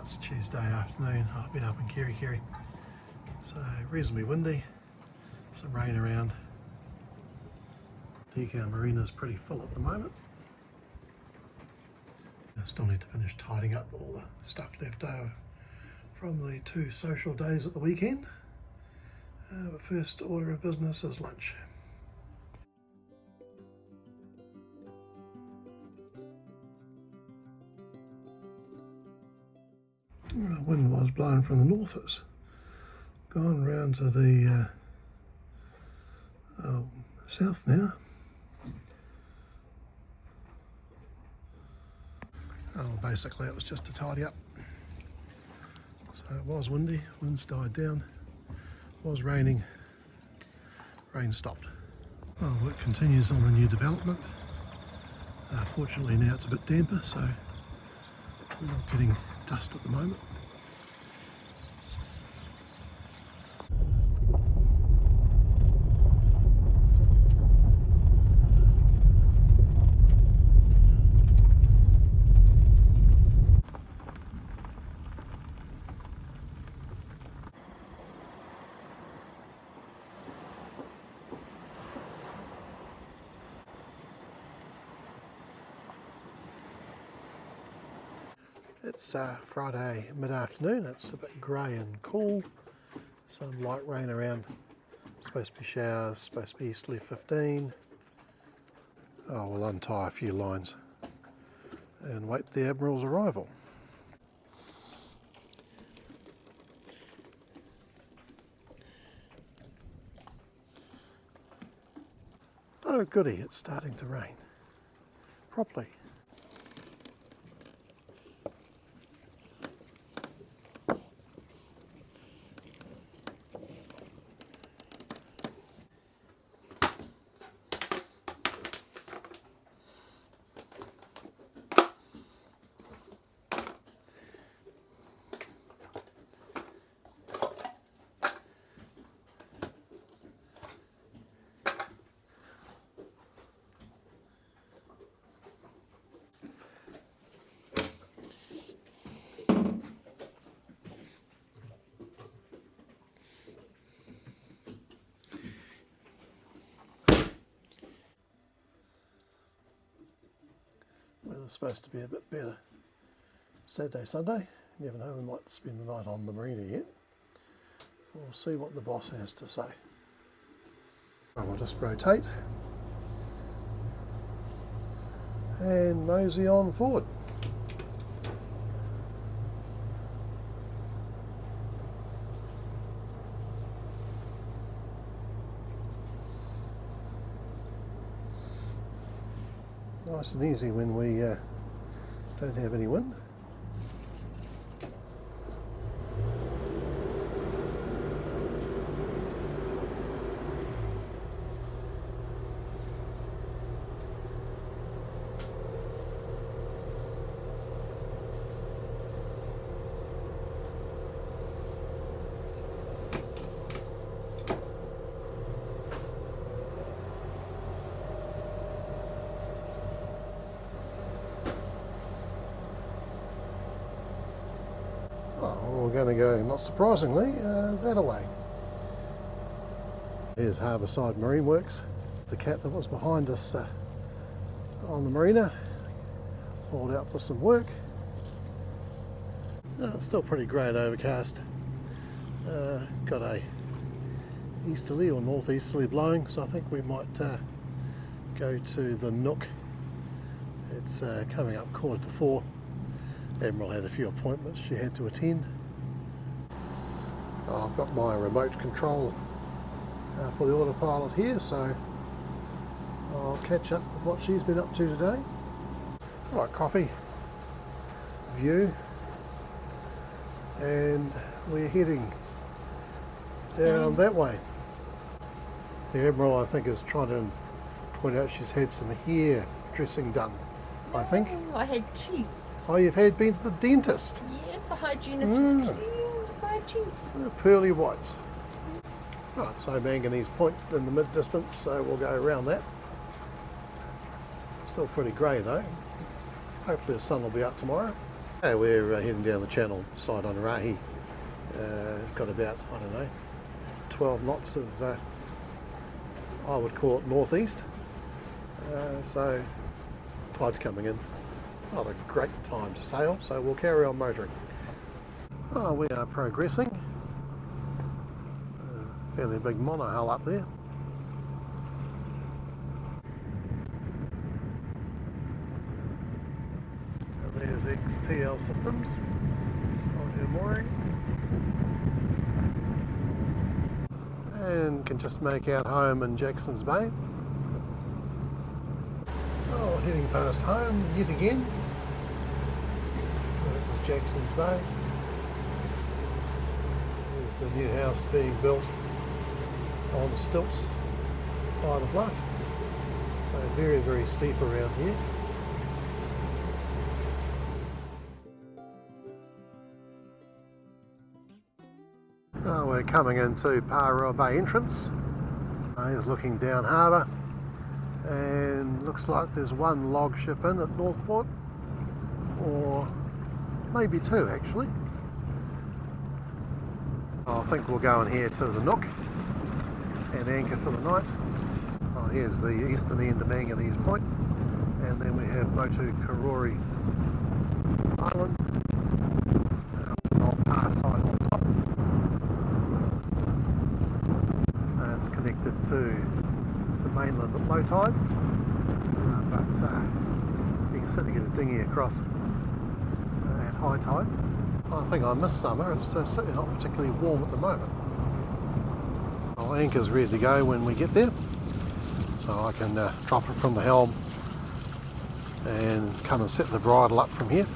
It's Tuesday afternoon. I've been up in Kerikeri, so reasonably windy, some rain around. Nikau Marina is pretty full at the moment. I still need to finish tidying up all the stuff left over from the 2 social days at the weekend. But first order of business is lunch. The wind was blowing from the north. It's gone round to the south now. Basically it was just to tidy up. So it was windy, winds died down, it was raining, rain stopped. Well, work continues on the new development. Fortunately now it's a bit damper, so we're not getting dust at the moment. It's Friday mid-afternoon. It's a bit grey and cool. Some light rain around. Supposed to be showers, supposed to be easterly 15. Oh, we'll untie a few lines and wait the Admiral's arrival. Oh goody, it's starting to rain properly. Weather's supposed to be a bit better Saturday, Sunday. You never know, we might spend the night on the marina yet. We'll see what the boss has to say. And we'll just rotate and mosey on forward. Nice and easy when we don't have any wind. We're going to go, not surprisingly, that away. Here's Harbourside Marine Works. The cat that was behind us on the marina hauled out for some work. It's still pretty grey and overcast. Got a easterly or northeasterly blowing, so I think we might go to the Nook. It's coming up 3:45. Admiral had a few appointments she had to attend. I've got my remote control for the autopilot here, so I'll catch up with what she's been up to today. Right, coffee, view, and we're heading down that way. The Admiral, I think, is trying to point out she's had some hair dressing done, I think. Oh, I had teeth. Oh, you've been to the dentist? Yes, the hygienist has cleaned my teeth. Pearly whites. Right, so Manganese Point in the mid-distance, so we'll go around that. Still pretty grey though. Hopefully the sun will be out tomorrow. We're heading down the channel side on Rahi. Got about, I don't know, 12 knots of, I would call it northeast. So tide's coming in. Not a great time to sail, so we'll carry on motoring. Oh, we are progressing. Fairly big monohull up there. And there's XTL Systems on your mooring. And can just make out home in Jackson's Bay. Oh, heading past home yet again. This is Jackson's Bay. There's the new house being built on stilts by the bluff. So very, very steep around here. Oh, we're coming into Parua Bay entrance. Here's looking down harbour, and looks like there's one log ship in at NorthPort, or maybe two actually. I think we'll go in here to the Nook and anchor for the night. Oh, here's the eastern end of Manganese Point, and then we have Whangarei Island, old par side on top. It's connected to the mainland at low tide, but you can certainly get a dinghy across at high tide. I think I missed summer. It's certainly not particularly warm at the moment. Our anchor's ready to go when we get there, so I can drop it from the helm and come and set the bridle up from here.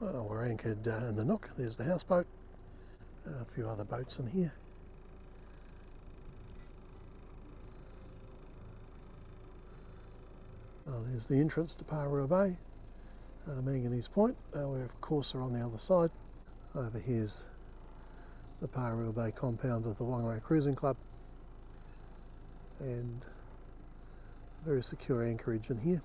Well, we're anchored in the Nook. There's the houseboat. A few other boats in here. Well, there's the entrance to Parua Bay, Manganese Point. We of course are on the other side. Over here's the Parua Bay compound of the Whangarei Cruising Club, and a very secure anchorage in here.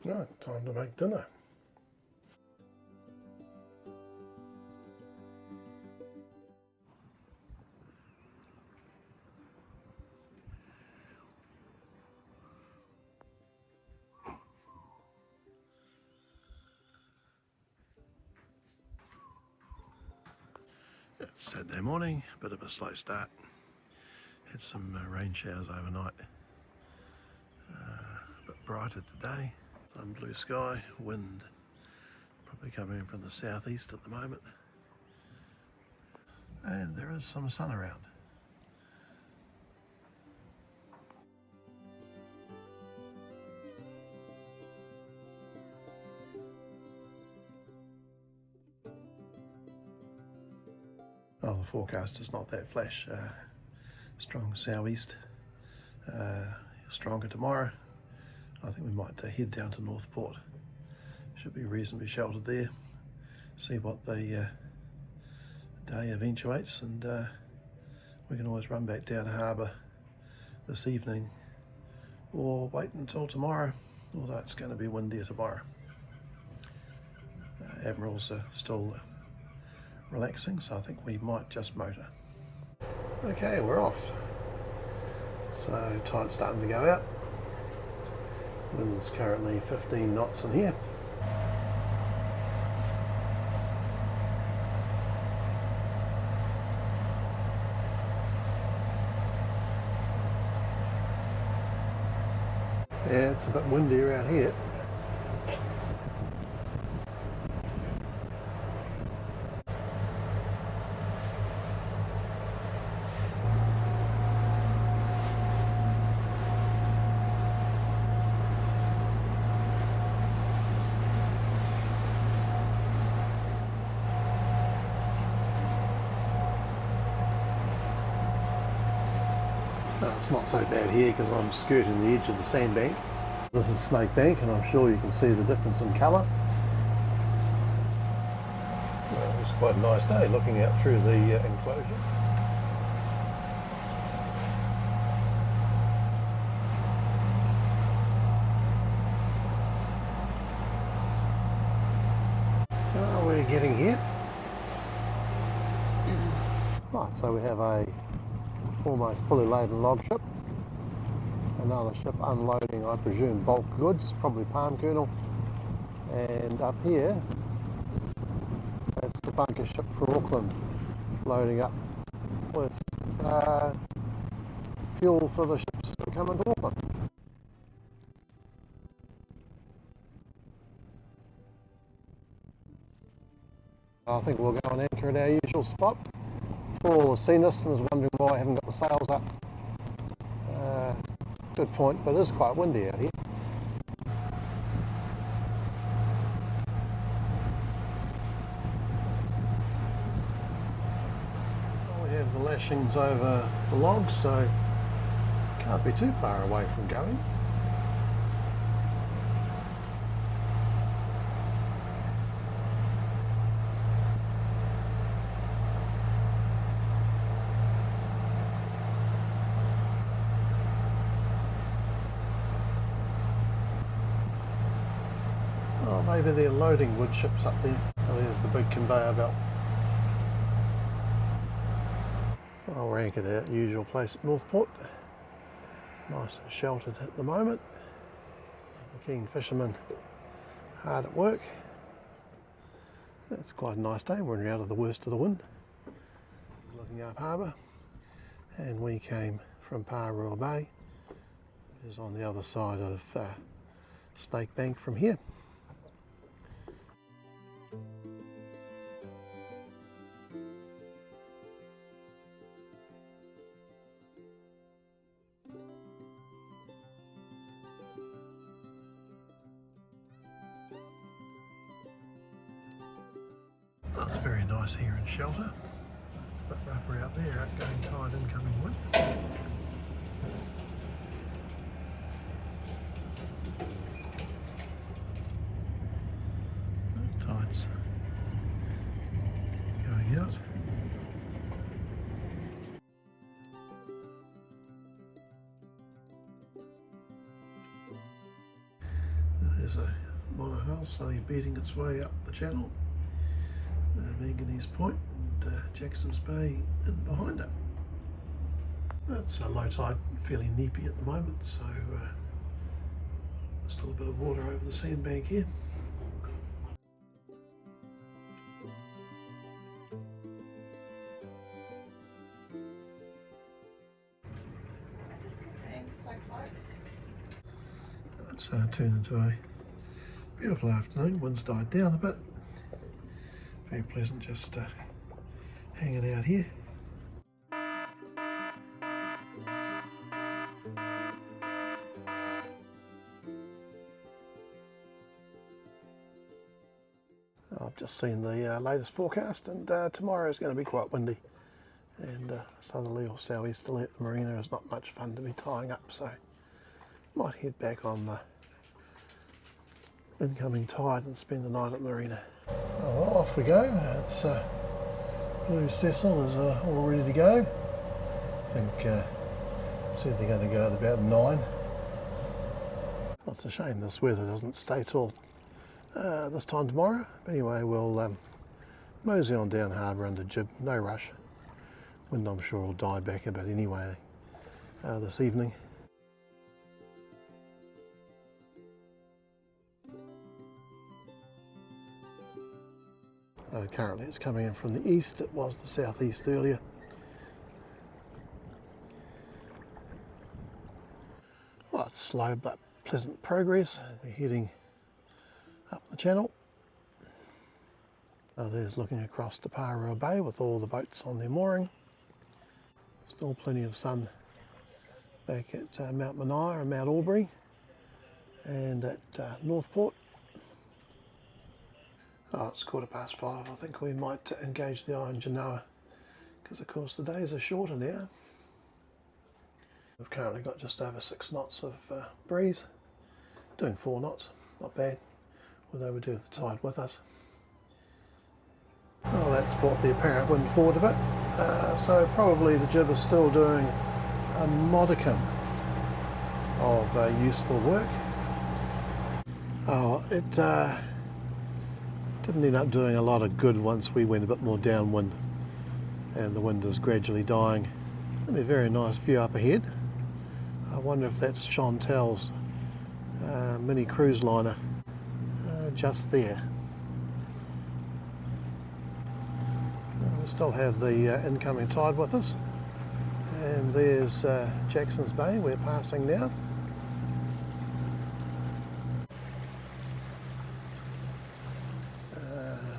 Right, time to make dinner. It's Saturday morning, bit of a slow start. Had some rain showers overnight. A bit brighter today. Some blue sky, wind probably coming in from the southeast at the moment. And there is some sun around. the forecast is not that flash. Strong southeast, stronger tomorrow. I think we might head down to NorthPort. Should be reasonably sheltered there. See what the day eventuates, and we can always run back down to harbour this evening or wait until tomorrow, although it's going to be windier tomorrow. Admirals are still relaxing, so I think we might just motor. Okay, we're off. So tide's starting to go out. Wind's currently 15 knots in here. Yeah, it's a bit windy around here. It's not so bad here because I'm skirting the edge of the sandbank. This is Snake Bank, and I'm sure you can see the difference in colour. Well, it's quite a nice day looking out through the enclosure. Oh, we're getting here. Right, so we have a almost fully laden log ship. Another ship unloading, I presume, bulk goods, probably palm kernel. And up here, that's the bunker ship for Auckland, loading up with fuel for the ships that come into Auckland. I think we'll go and anchor at our usual spot. Paul has seen this and was wondering why I haven't got the sails up. Good point, but it is quite windy out here. Well, we have the lashings over the logs, so can't be too far away from going. Oh, maybe they're loading wood ships up there. Oh, there's the big conveyor belt. Well, we're anchored at our usual place at NorthPort. Nice and sheltered at the moment. The keen fishermen hard at work. It's quite a nice day. We're out of the worst of the wind. Looking up harbour. And we came from Parua Bay, which is on the other side of Snake Bank from here. It's very nice here in shelter. It's a bit rougher out there, outgoing tide, incoming wind. Tide's going out. There's a monohull slowly beating its way up the channel. Manganese Point and Jackson's Bay in behind it. It's a low tide, fairly neepy at the moment, so still a bit of water over the sandbank here. It's turned into a beautiful afternoon. Wind's died down a bit. Very pleasant just hanging out here. I've just seen the latest forecast, and tomorrow is going to be quite windy. and southerly or southeasterly at the marina is not much fun to be tying up, so might head back on the incoming tide and spend the night at the marina. Oh well, off we go. It's Blue Cecil is all ready to go. I think said they're going to go at about 9. Well, it's a shame this weather doesn't stay till this time tomorrow. But anyway, we'll mosey on down harbour under jib, no rush. Wind I'm sure will die back a bit anyway this evening. Currently it's coming in from the east, it was the southeast earlier. Well, it's slow but pleasant progress. We're heading up the channel. There's looking across the Parua Bay with all the boats on their mooring. Still plenty of sun back at Mount Mania and Mount Aubrey and at NorthPort. Oh, it's 5:15. I think we might engage the Iron Genoa because of course the days are shorter now. We've currently got just over 6 knots of breeze, doing 4 knots, not bad, although we do have the tide with us. Well, that's brought the apparent wind forward a bit, so probably the jib is still doing a modicum of useful work. Oh, it didn't end up doing a lot of good once we went a bit more downwind and the wind is gradually dying. And a very nice view up ahead. I wonder if that's Chantal's mini cruise liner just there. We still have the incoming tide with us, and there's Jackson's Bay we're passing now.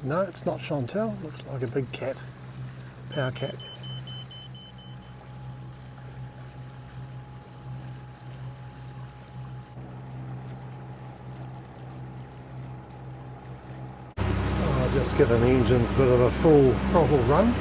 No, it's not Chantal, looks like a big cat, power cat. I'll just give the engines a bit of a full throttle run.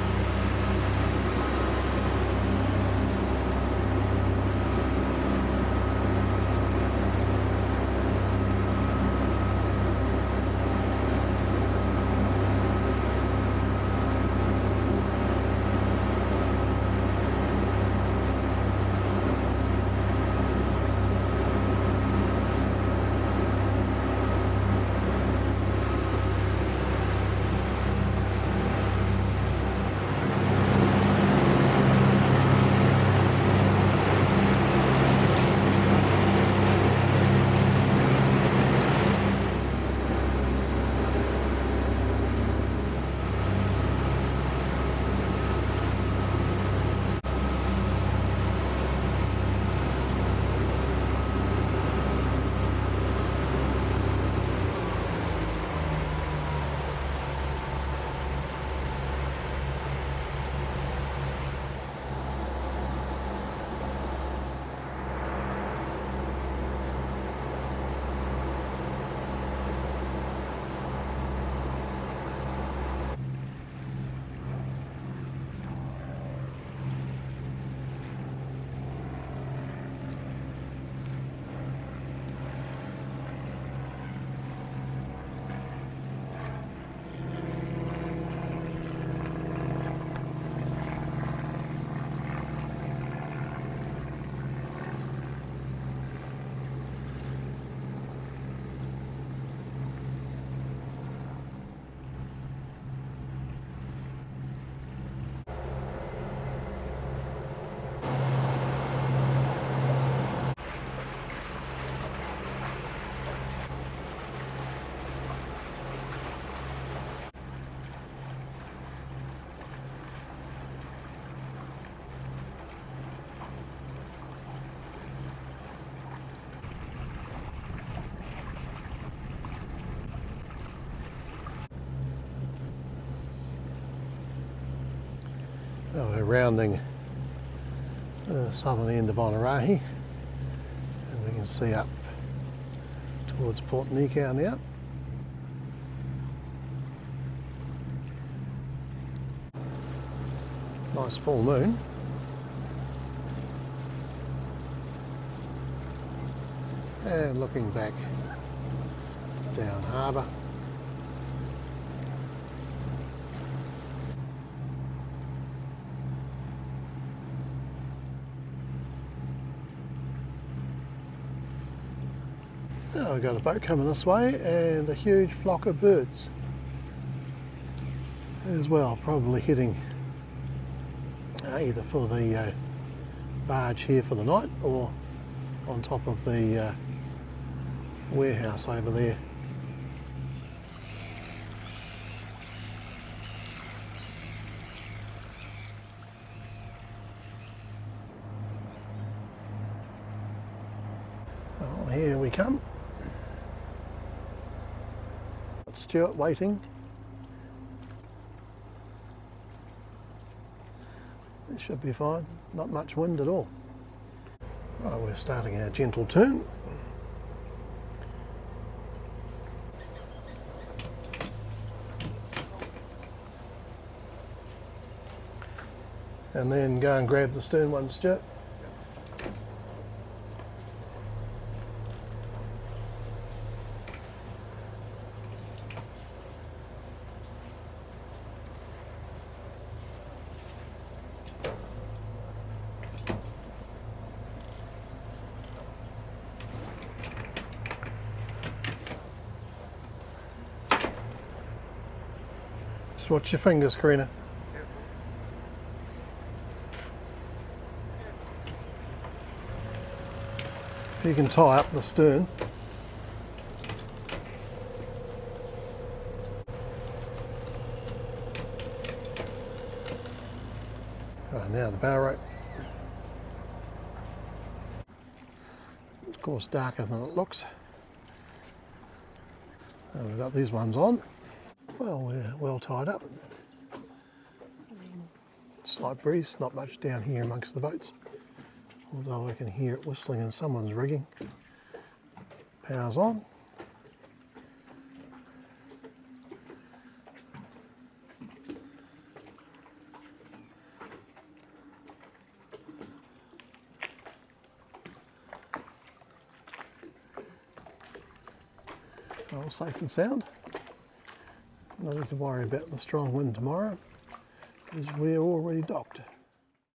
Well, we're rounding the southern end of Whangarei, and we can see up towards Port Nikau now. Nice full moon. And looking back down harbour. Now we've got a boat coming this way and a huge flock of birds as well, probably heading either for the barge here for the night or on top of the warehouse over there. Well, here we come. Stuart waiting. It should be fine, not much wind at all. Right, we're starting our gentle turn. And then go and grab the stern one, Stuart. Just watch your fingers, Karina. If you can tie up the stern. Right, now the bow rope. Of course darker than it looks. And we've got these ones on. Well, we're well tied up. Slight breeze, not much down here amongst the boats. Although I can hear it whistling in someone's rigging. Power's on. All safe and sound. Nothing to worry about the strong wind tomorrow, because we're already docked.